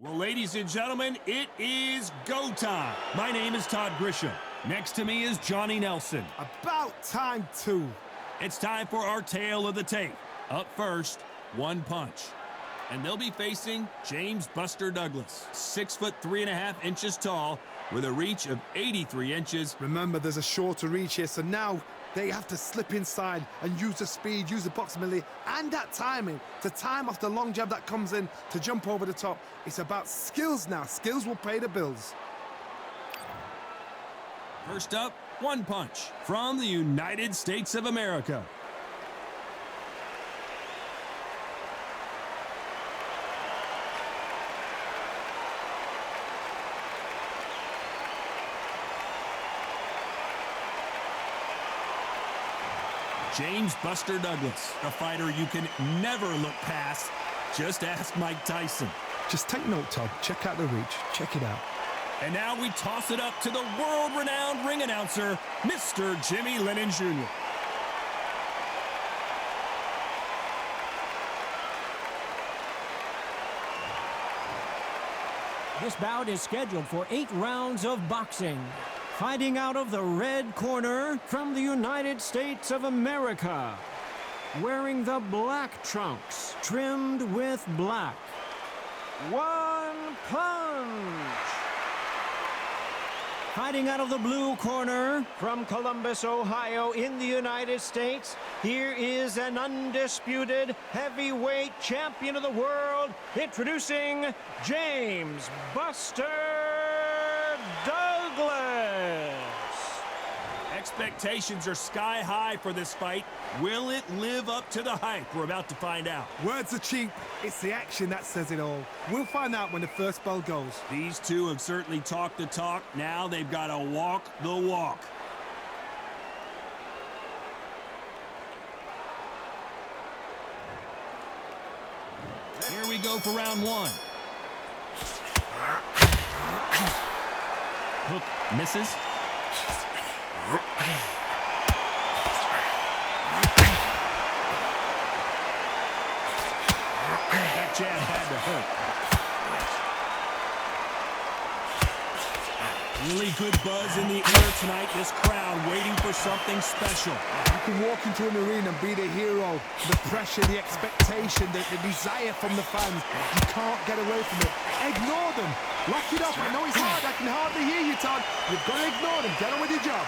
Well, ladies and gentlemen, it is go time. My name is Todd Grisham. Next to me is Johnny Nelson. About time, too. It's time for our tale of the tape. Up first, One Punch. And they'll be facing James Buster Douglas, 6'3.5" tall, with a reach of 83 inches. Remember, there's a shorter reach here, so now they have to slip inside and use the speed, use the proximity, and that timing to time off the long jab that comes in to jump over the top. It's about skills now. Skills will pay the bills. First up, One Punch from the United States of America. James Buster Douglas, a fighter you can never look past. Just ask Mike Tyson. Just take note, Todd. Check out the reach. Check it out. And now we toss it up to the world-renowned ring announcer, Mr. Jimmy Lennon Jr. This bout is scheduled for 8 rounds of boxing. Fighting out of the red corner from the United States of America. Wearing the black trunks, trimmed with black. One Punch! Fighting out of the blue corner from Columbus, Ohio in the United States, here is an undisputed heavyweight champion of the world, introducing James Buster Douglas. Expectations are sky high for this fight. Will it live up to the hype? We're about to find out. Words are cheap. It's the action that says it all. We'll find out when the first bell goes. These two have certainly talked the talk. Now they've got to walk the walk. Here we go for round one. Hook misses. That jab had to hurt. Really good buzz in the air tonight. This crowd waiting for something special. You can walk into an arena and be the hero. The pressure, the expectation, the desire from the fans. You can't get away from it. Ignore them. Lock it up. I know it's hard. I can hardly hear you, Todd. You've got to ignore them. Get on with your job.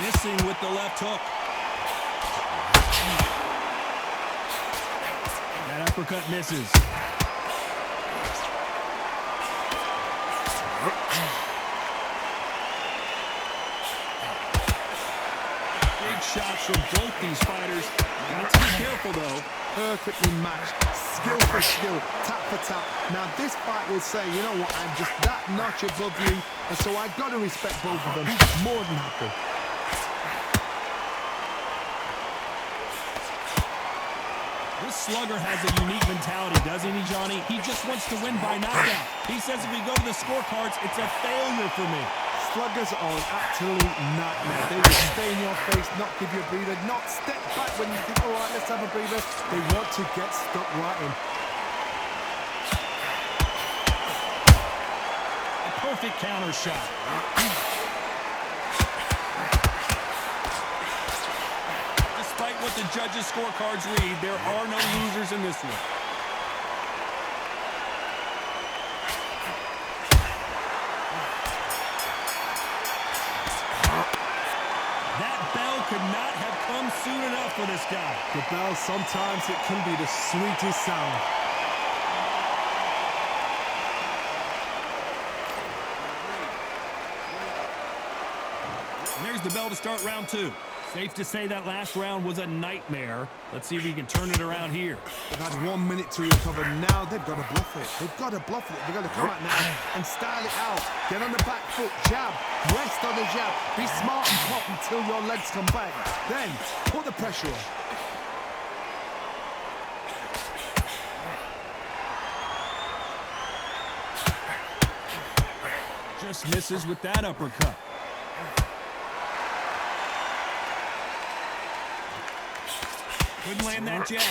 Missing with the left hook. That uppercut misses. Big shots from both these fighters. Got to be careful, though. Perfectly matched. Skill for skill. Tap for tap. Now, this fight will say, you know what, I'm just that notch above you, and so I've got to respect both of them. More than happy. This slugger has a unique mentality, doesn't he, Johnny? He just wants to win by knockout. He says if we go to the scorecards, it's a failure for me. Sluggers are an absolute nightmare. They will stay in your face, not give you a breather, not step back when you think, all right, let's have a breather. They want to get stuck right in. A perfect counter shot. Despite what the judges' scorecards read, there are no losers in this one. That bell could not have come soon enough for this guy. The bell, sometimes it can be the sweetest sound. And there's the bell to start round two. Safe to say that last round was a nightmare. Let's see if we can turn it around here. They've had 1 minute to recover. Now they've got to bluff it. They've got to bluff it. They've got to come out now and style it out. Get on the back foot, jab, rest on the jab. Be smart and pop until your legs come back. Then put the pressure on. Just misses with that uppercut. Couldn't land that jab.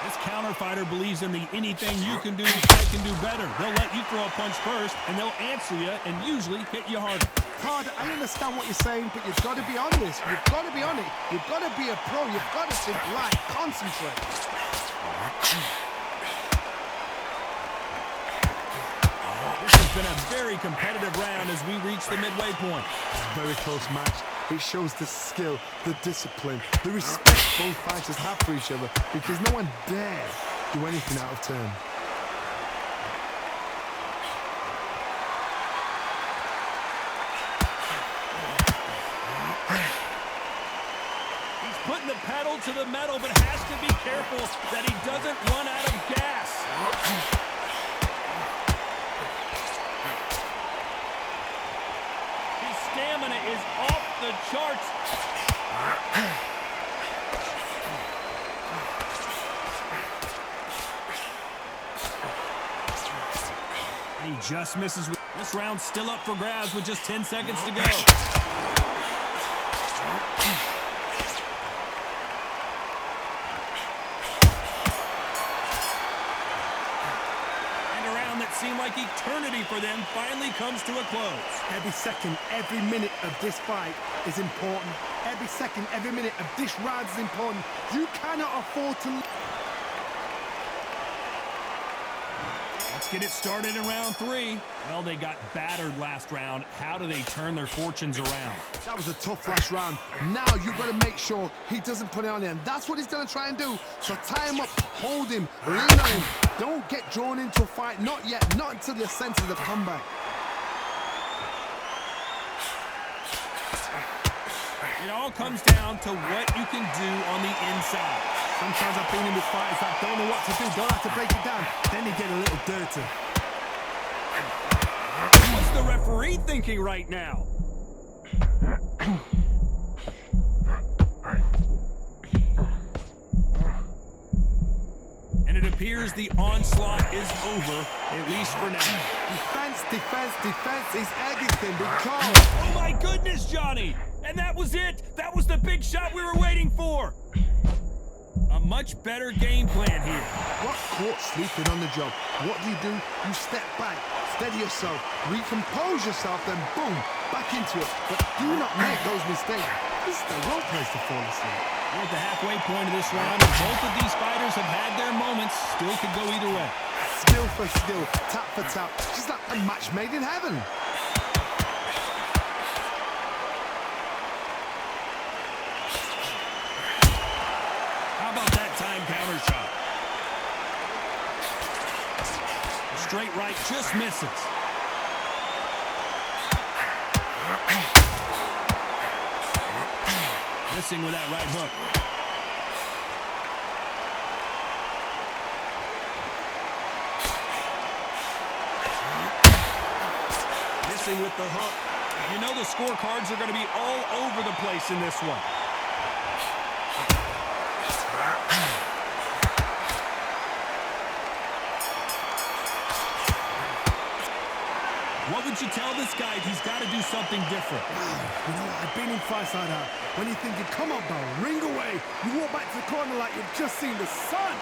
This counter fighter believes in the anything you can do, I can do better. They'll let you throw a punch first, and they'll answer you and usually hit you harder. Todd, I understand what you're saying, but you've got to be on this. You've got to be on it. You've got to be a pro. You've got to think right. Concentrate. This has been a very competitive round as we reach the midway point. Very close match. It shows the skill, the discipline, the respect both fighters have for each other, because no one dares do anything out of turn. He's putting the pedal to the metal, but has to be careful that he doesn't run out of gas. His stamina is off the charts. He just misses. This round's still up for grabs with just 10 seconds to go. Seemed like eternity for them finally comes to a close. Every second, every minute of this fight is important. Every second, every minute of this round is important. You cannot afford to... Let's get it started in round 3. Well, they got battered last round. How do they turn their fortunes around? That was a tough last round. Now you've got to make sure he doesn't put it on him. That's what he's going to try and do. So tie him up, hold him, lean on him. Don't get drawn into a fight. Not yet. Not until your senses have come back. It all comes down to what you can do on the inside. Sometimes I've been in with fighters that don't know what to do, don't have to break it down. Then they get a little dirty. What's the referee thinking right now? And it appears the onslaught is over, at least for now. Defense, defense, defense is everything because... Oh my goodness, Johnny! And that was it! That was the big shot we were waiting for! A much better game plan here. Got caught sleeping on the job. What do? You step back, steady yourself, recompose yourself, then boom, back into it. But do not make those mistakes. This is the wrong place to fall asleep. We're at the halfway point of this round, and both of these fighters have had their moments. Still could go either way. Skill for skill, tap for tap, just like a match made in heaven. How about that time counter shot? Straight right just misses. Missing with that right hook. Missing with the hook. You know the scorecards are going to be all over the place in this one. What would you tell this guy if he's got to do something different? You know, I've been in fights like that. When you're thinking, come on, bro, ring away. You walk back to the corner like you've just seen the sun.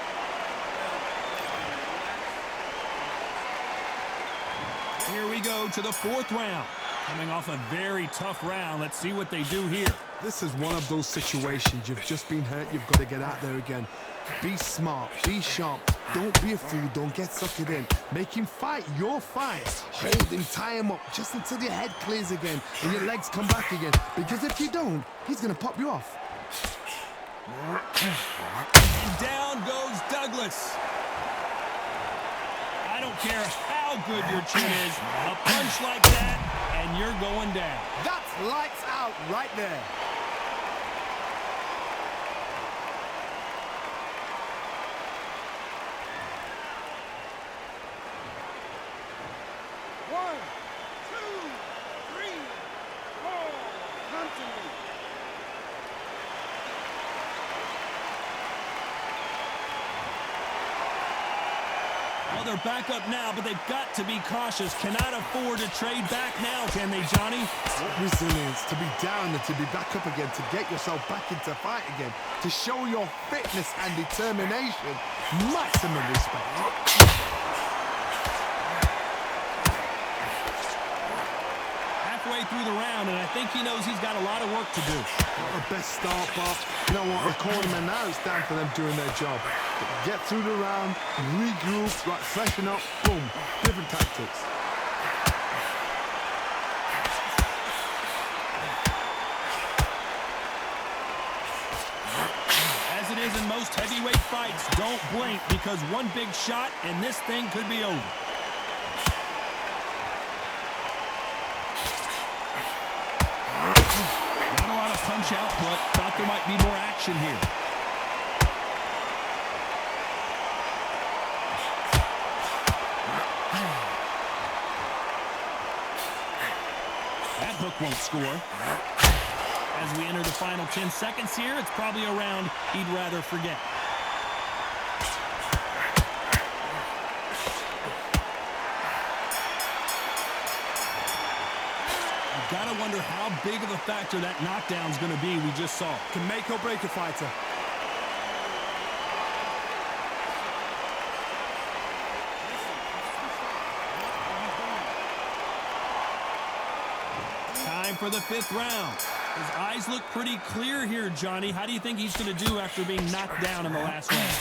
Here we go to the 4th round. Coming off a very tough round. Let's see what they do here. This is one of those situations. You've just been hurt. You've got to get out there again. Be smart. Be sharp. Don't be a fool. Don't get suckered in. Make him fight your fight. Hold him. Tie him up just until your head clears again and your legs come back again. Because if you don't, he's going to pop you off. And down goes Douglas. I don't care how good your chin is. A punch like that, and you're going down. That's lights out right there. One, two, three, four. Come to me. Well, Well, they're back up now, but they've got to be cautious. Cannot afford to trade back now, can they, Johnny? What resilience to be down and to be back up again, to get yourself back into fight again, to show your fitness and determination. Maximum respect. Halfway through the round, and I think he knows he's got a lot of work to do. Not the best start, but you know what? The cornermen now, it's down for them doing their job. Get through the round, regroup, right, freshen up, boom, different tactics. As it is in most heavyweight fights, don't blink, because one big shot and this thing could be over. Not a lot of punch output. Thought there might be more action here. That hook won't score. As we enter the final 10 seconds here, it's probably a round he'd rather forget. You've got to wonder how big of a factor that knockdown's going to be we just saw. Can make or break a fighter. Time for the 5th round. His eyes look pretty clear here, Johnny. How do you think he's going to do after being knocked down in the last round?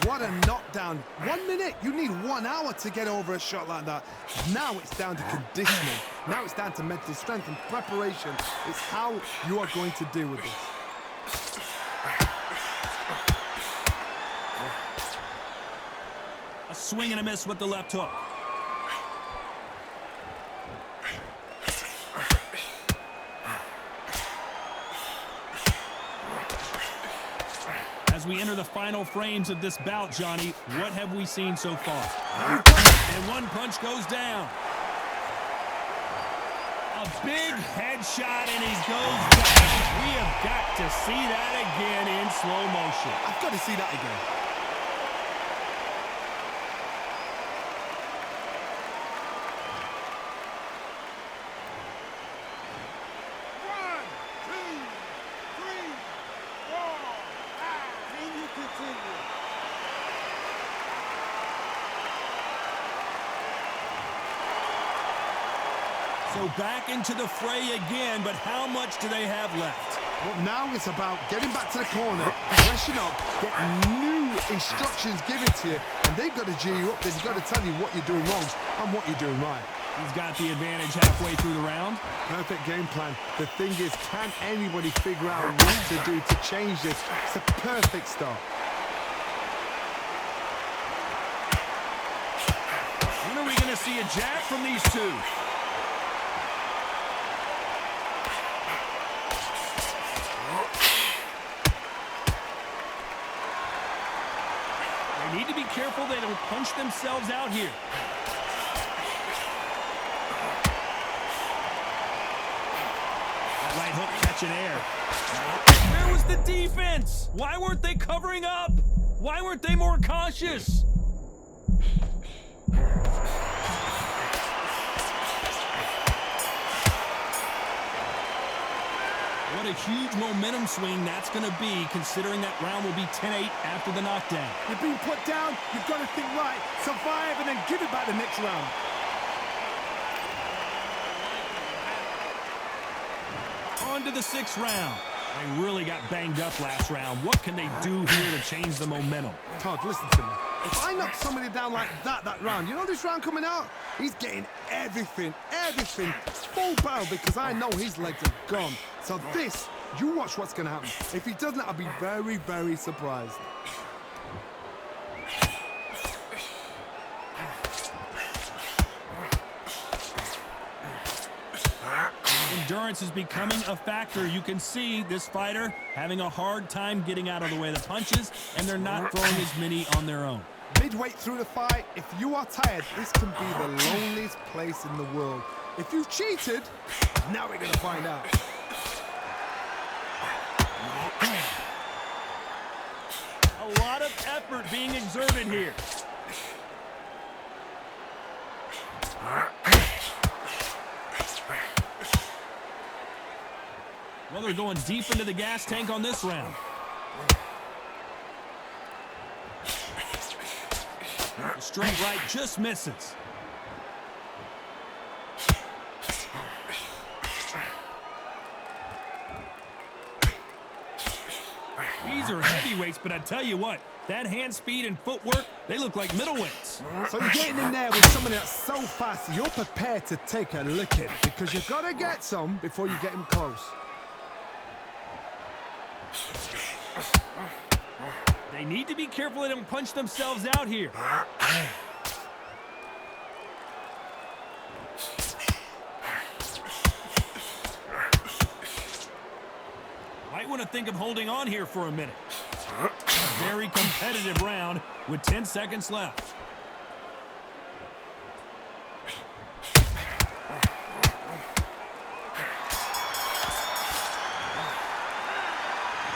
What a knockdown. 1 minute, you need 1 hour to get over a shot like that. Now it's down to conditioning. Now it's down to mental strength and preparation. It's how you are going to deal with this. A swing and a miss with the left hook. As we enter the final frames of this bout, Johnny, what have we seen so far? And one punch goes down. A big headshot, and he goes down. We have got to see that again in slow motion. I've got to see that again. So back into the fray again, but how much do they have left? Well, now it's about getting back to the corner, freshen up, get new instructions given to you, and they've got to G you up. They've got to tell you what you're doing wrong and what you're doing right. He's got the advantage halfway through the round. Perfect game plan. The thing is, can anybody figure out what to do to change this? It's a perfect start. When are we going to see a jab from these two? They need to be careful they don't punch themselves out here. That right hook catching air. Where was the defense? Why weren't they covering up? Why weren't they more cautious? What a huge momentum swing that's going to be, considering that round will be 10-8 after the knockdown. You've been put down, you've got to think right, survive, and then give it back the next round. On to the 6th round. They really got banged up last round. What can they do here to change the momentum? Todd, listen to me. If I knock somebody down like that round, you know this round coming out? He's getting everything, full barrel, because I know his legs are gone. So this, you watch what's going to happen. If he doesn't, I'll be very, very surprised. Endurance is becoming a factor. You can see this fighter having a hard time getting out of the way of the punches, and they're not throwing as many on their own. Midway through the fight, if you are tired, this can be the loneliest place in the world. If you've cheated, now we're going to find out. A lot of effort being exerted here. Well, they're going deep into the gas tank on this round. The straight right just misses. These are heavyweights, but I tell you what, that hand speed and footwork, they look like middleweights. So you're getting in there with somebody that's so fast, you're prepared to take a licking because you've got to get some before you get him close. They need to be careful they don't punch themselves out here. Might want to think of holding on here for a minute. A very competitive round with 10 seconds left.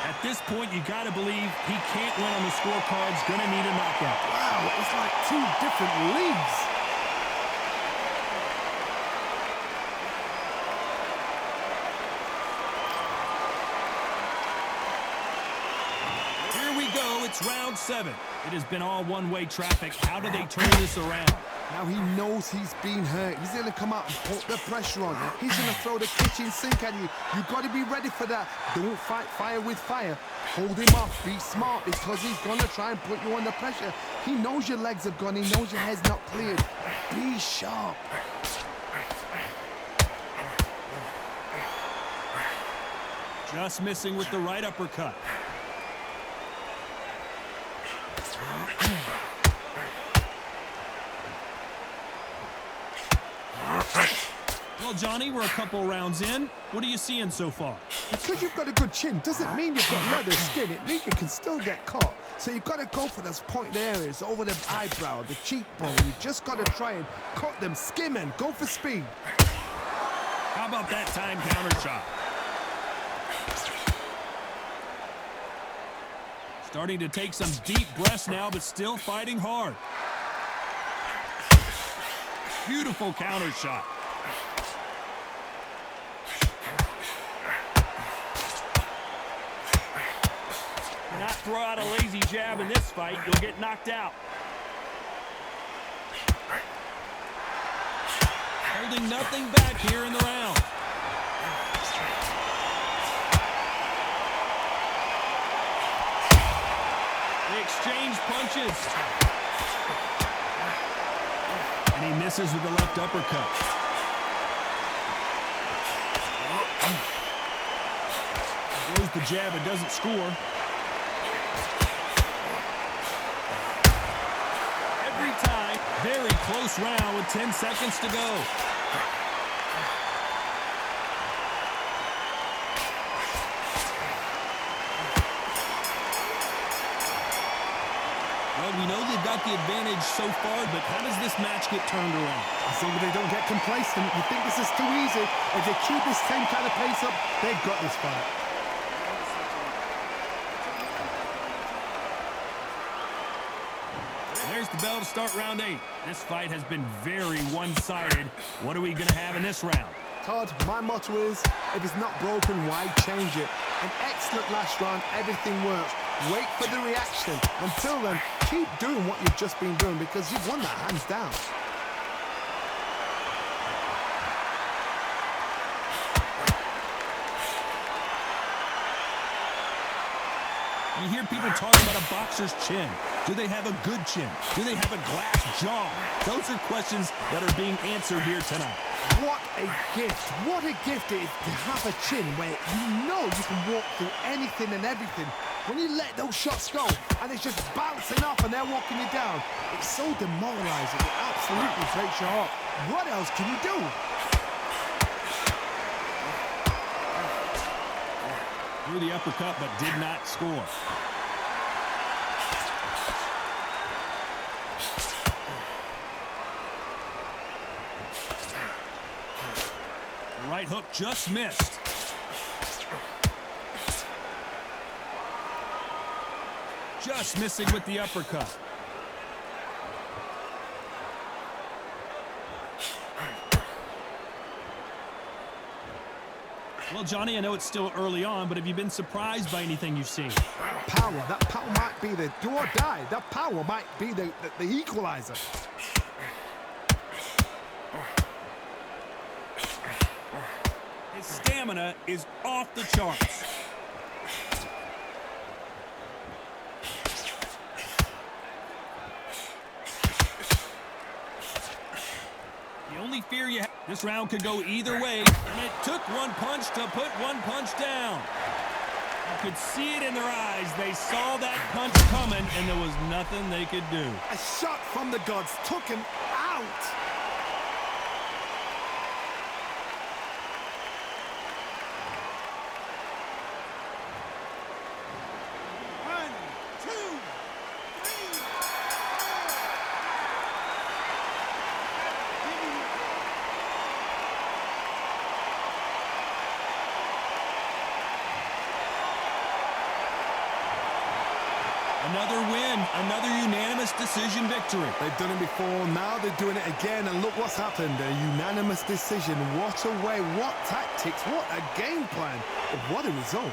At this point, you got to believe he can't win on the scorecard's going to need a knockout. Wow, it's like two different leagues. Here we go. It's round 7. It has been all one-way traffic. How do they turn this around? Now he knows he's been hurt. He's going to come out and put the pressure on. He's going to throw the kitchen sink at you. You've got to be ready for that. Don't fight fire with fire. Hold him off. Be smart because he's going to try and put you under pressure. He knows your legs have gone. He knows your head's not cleared. Be sharp. Just missing with the right uppercut. Well, Johnny, we're a couple rounds in. What are you seeing so far? Because you've got a good chin doesn't mean you've got leather skin. It means you can still get caught. So you've got to go for those pointed areas over the eyebrow, the cheekbone. You just got to try and cut them, skim and go for speed. How about that time counter shot? Starting to take some deep breaths now, but still fighting hard. Beautiful counter shot. Do not throw out a lazy jab in this fight. You'll get knocked out. Holding nothing back here in the round. They exchange punches. And he misses with the left uppercut. Goes the jab, it doesn't score. Every time, very close round with 10 seconds to go. Well, we know they've got the advantage so far, but how does this match get turned around? So they don't get complacent. You think this is too easy. If they keep this same kind of pace up, they've got this fight. There's the bell to start round 8. This fight has been very one-sided. What are we going to have in this round? Todd, my motto is, if it's not broken, why change it? An excellent last round, everything works. Wait for the reaction. Until then, keep doing what you've just been doing because you've won that hands down. You hear people talking about a boxer's chin. Do they have a good chin? Do they have a glass jaw? Those are questions that are being answered here tonight. What a gift. What a gift it is to have a chin where you know you can walk through anything and everything. When you let those shots go and it's just bouncing off and they're walking you down, it's so demoralizing. It absolutely breaks your heart. What else can you do? Threw the uppercut but did not score. The right hook just missed. Just missing with the uppercut. Well, Johnny, I know it's still early on, but have you been surprised by anything you've seen? That power might be the do or die. That power might be the equalizer. His stamina is off the charts. The only fear you have, this round could go either way, and it took one punch to put one punch down. You could see it in their eyes. They saw that punch coming, and there was nothing they could do. A shot from the gods took him out. Another win, another unanimous decision victory. They've done it before, now they're doing it again, and look what's happened. A unanimous decision. What a way, what tactics, what a game plan. What a result.